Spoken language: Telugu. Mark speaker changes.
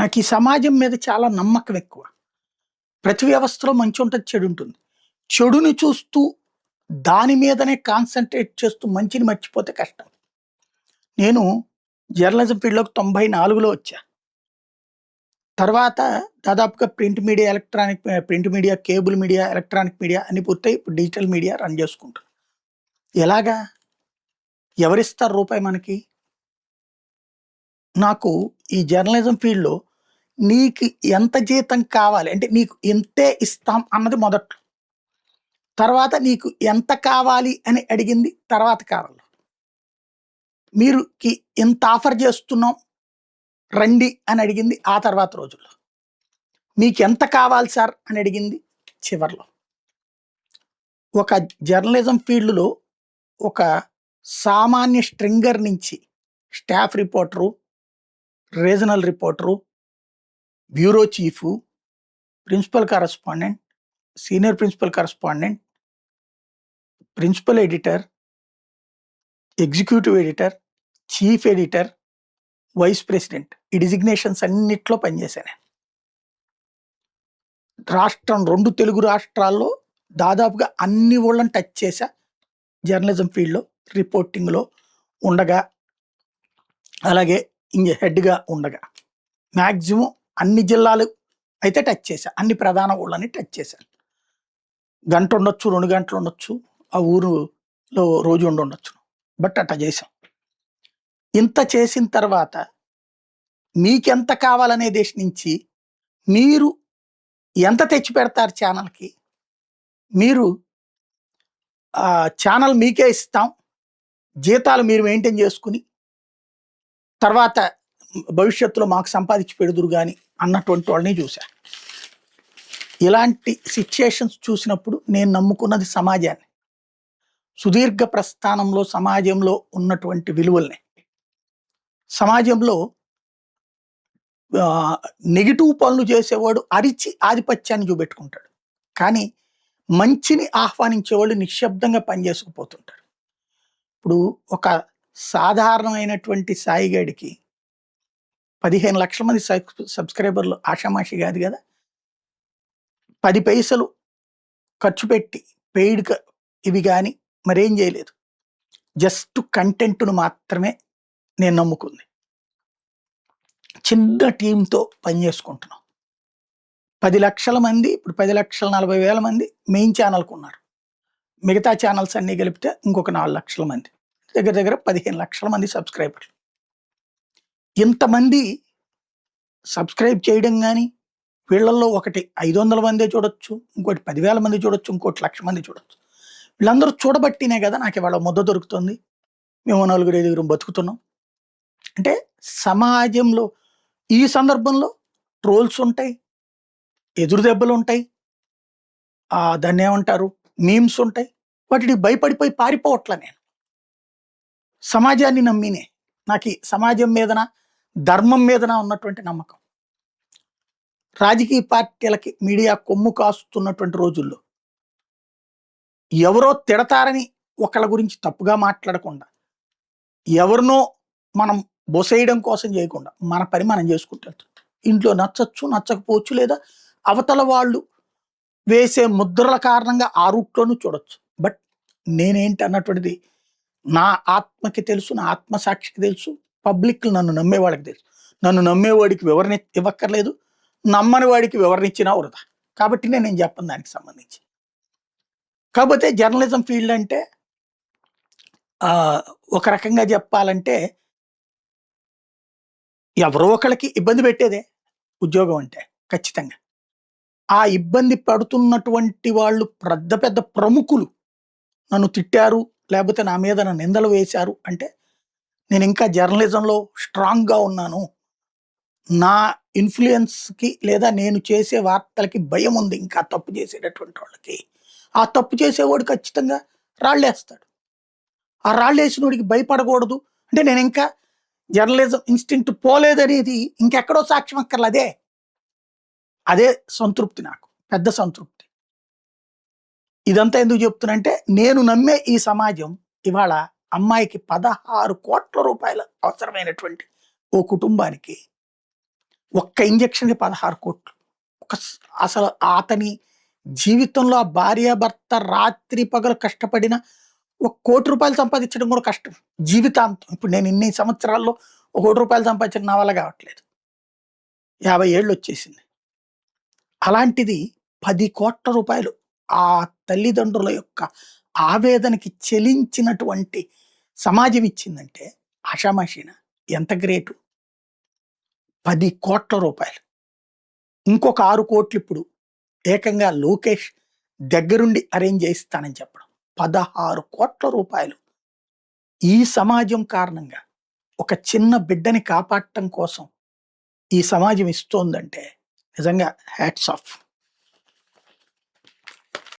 Speaker 1: నాకు ఈ సమాజం మీద చాలా నమ్మకం ఎక్కువ. ప్రతి వ్యవస్థలో మంచి ఉంటది, చెడు ఉంటుంది. చెడుని చూస్తూ దాని మీదనే కాన్సంట్రేట్ చేస్తూ మంచిని మర్చిపోతే కష్టం. నేను జర్నలిజం ఫీల్డ్‌లోకి 94లో వచ్చా. తర్వాత దాదాపుగా print media, cable media, electronic media అన్నీ పూర్తయి ఇప్పుడు డిజిటల్ మీడియా రన్ చేసుకుంటున్నా. ఎలాగా? ఎవరిస్తారు రూపాయి మనకి? నాకు ఈ జర్నలిజం ఫీల్డ్‌లో నీకు ఎంత జీతం కావాలి? అంటే నీకు ఇంతే ఇస్తాం అన్నది మొదట్లో. తర్వాత నీకు ఎంత కావాలి అని అడిగింది తర్వాత కాలంలో. మీరుకి ఇంత ఆఫర్ చేస్తున్నాం రండి అని అడిగింది ఆ తర్వాత రోజుల్లో. మీకెంత కావాలి సార్ అని అడిగింది చివర్లో. ఒక జర్నలిజం ఫీల్డ్‌లో ఒక సామాన్య స్ట్రింగర్ నుంచి staff reporter, regional reporter, bureau chief, principal correspondent, senior principal correspondent, principal editor, executive editor, chief editor, vice president ఈ డిజిగ్నేషన్స్ అన్నిట్లో పనిచేశాను నేను. రాష్ట్రం 2 తెలుగు రాష్ట్రాల్లో దాదాపుగా అన్ని ఊళ్ళని టచ్ చేశా. జర్నలిజం ఫీల్డ్‌లో, రిపోర్టింగ్‌లో ఉండగా, అలాగే హెడ్‌గా ఉండగా. మాక్సిమం అన్ని జిల్లాలు అయితే టచ్ చేశా. అన్ని ప్రధాన ఊళ్ళని టచ్ చేశాను. గంట ఉండొచ్చు, 2 గంటలు ఉండొచ్చు, ఆ ఊరులో రోజు ఉండొచ్చు. బట్ అట్లా చేశాం. ఇంత చేసిన తర్వాత మీకెంత కావాలనే దేశం నుంచి మీరు ఎంత తెచ్చి పెడతారు ఛానల్‌కి? మీరు ఛానల్ మీకే ఇస్తాం. జీతాలు మీరు మెయింటైన్ చేసుకొని, తర్వాత భవిష్యత్తులో మాకు సంపాదించి పెడుదురు గాని అన్నటువంటి వాళ్ళని చూసా. ఇలాంటి సిట్యుయేషన్స్ చూసినప్పుడు నేను నమ్ముకున్నది సమాజాన్ని. సుదీర్ఘ ప్రస్థానంలో సమాజంలో ఉన్నటువంటి విలువల్ని. సమాజంలో నెగెటివ్ పనులు చేసేవాడు అరిచి ఆధిపత్యాన్ని చూపెట్టుకుంటాడు. కానీ మంచిని ఆహ్వానించేవాళ్ళు నిశ్శబ్దంగా పనిచేసుకుపోతుంటారు. ఇప్పుడు ఒక సాధారణమైనటువంటి సాయిగాడికి 15 లక్షల మంది సబ్స్క్రైబర్లు ఆషామాషి కాదు కదా. 10 పైసలు ఖర్చు పెట్టి పెయిడ్ ఇవి కానీ మరేం చేయలేదు. జస్ట్ కంటెంట్‌ను మాత్రమే నేను నమ్ముకుంది. చిన్న టీంతో పనిచేసుకుంటున్నాం. 10 లక్షల మంది, ఇప్పుడు 10,40,000 మంది మెయిన్ ఛానల్‌కు ఉన్నారు. మిగతా ఛానల్స్ అన్నీ కలిపితే ఇంకొక 4 లక్షల మంది. దగ్గర దగ్గర 15 లక్షల మంది సబ్స్క్రైబర్లు. ఇంతమంది సబ్స్క్రైబ్ చేయడం గాని, వీళ్ళల్లో ఒకటి 500 మందే చూడొచ్చు, ఇంకోటి 10,000 మంది చూడొచ్చు, ఇంకోటి 1,00,000 మంది చూడొచ్చు. వీళ్ళందరూ చూడబట్టినే కదా నాకు ఇవాళ ముద్ద దొరుకుతుంది. మేము 4, 5 బతుకుతున్నాం. అంటే సమాజంలో ఈ సందర్భంలో ట్రోల్స్ ఉంటాయి, ఎదురు దెబ్బలుంటాయి, దాన్నేమంటారు మీమ్స్ ఉంటాయి. వాటికి భయపడిపోయి పారిపోవట్ల నేను. సమాజాన్ని నమ్మినే. నాకీ సమాజం మీదన, ధర్మం మీదన ఉన్నటువంటి నమ్మకం. రాజకీయ పార్టీలకి మీడియా కొమ్ము కాస్తున్నటువంటి రోజుల్లో ఎవరో తిడతారని ఒకళ్ళ గురించి తప్పుగా మాట్లాడకుండా, ఎవరినో మనం బొసేయడం కోసం చేయకుండా మన పని మనం చేసుకుంటూ వెళ్తాం. ఇంట్లో నచ్చచ్చు, నచ్చకపోవచ్చు, లేదా అవతల వాళ్ళు వేసే ముద్రల కారణంగా ఆ రూట్‌లోనూ చూడొచ్చు. బట్ నేనేంటి అన్నటువంటిది నా ఆత్మకి తెలుసు, నా ఆత్మసాక్షికి తెలుసు, పబ్లిక్ నన్ను నమ్మేవాళ్ళకి తెలుసు. నన్ను నమ్మేవాడికి వివరణ ఇవ్వక్కర్లేదు, నమ్మని వాడికి వివరణ ఇచ్చినా వృధా. కాబట్టి నేను చెప్పను దానికి సంబంధించి. కాకపోతే జర్నలిజం ఫీల్డ్ అంటే ఒక రకంగా చెప్పాలంటే ఎవరో ఒకళ్ళకి ఇబ్బంది పెట్టేదే ఉద్యోగం అంటే ఖచ్చితంగా. ఆ ఇబ్బంది పడుతున్నటువంటి వాళ్ళు పెద్ద పెద్ద ప్రముఖులు నన్ను తిట్టారు, లేకపోతే నా మీద నిందలు వేశారు అంటే నేను ఇంకా జర్నలిజంలో స్ట్రాంగ్‌గా ఉన్నాను. నా ఇన్‌ఫ్లూయెన్స్‌కి లేదా నేను చేసే వార్తలకి భయం ఉంది ఇంకా తప్పు చేసేటటువంటి వాళ్ళకి. ఆ తప్పు చేసేవాడు ఖచ్చితంగా రాళ్ళేస్తాడు. ఆ రాళ్ళేసినోడికి భయపడకూడదు అంటే నేను ఇంకా జర్నలిజం ఇన్‌స్టింక్ట్ పోలేదనేది ఇంకెక్కడో సాక్ష్యం అక్కర్ల అదే. అదే సంతృప్తి నాకు. పెద్ద సంతృప్తి. ఇదంతా ఎందుకు చెప్తున్నంటే నేను నమ్మే ఈ సమాజం ఇవాళ అమ్మాయికి 16,00,00,000 రూపాయలు అవసరమైనటువంటి ఓ కుటుంబానికి ఒక్క ఇంజెక్షన్‌కి 16,00,00,000. అసలు అతని జీవితంలో ఆ భార్యాభర్త రాత్రి పగలు కష్టపడిన ఒక రూ. 1,00,00,000 సంపాదించడం కూడా కష్టం. జీవితాంతం. ఇప్పుడు నేను ఇన్ని సంవత్సరాల్లో ఒక రూ. 1,00,00,000 సంపాదించడం నా వల్ల కావట్లేదు. 50 ఏళ్ళొచ్చేసింది. అలాంటిది రూ. 10,00,00,000 ఆ తల్లిదండ్రుల యొక్క ఆవేదనకి చెలించినటువంటి సమాజం ఇచ్చిందంటే ఆషామాషీనా? ఎంత గ్రేటు. రూ. 10,00,00,000. ఇంకొక 6,00,00,000 ఇప్పుడు ఏకంగా లోకేష్ దగ్గరుండి అరేంజ్ చేయిస్తానని చెప్పడం. రూ. 16,00,00,000 ఈ సమాజం కారణంగా ఒక చిన్న బిడ్డని కాపాడటం కోసం ఈ సమాజం ఇస్తోందంటే నిజంగా హ్యాట్స్ ఆఫ్.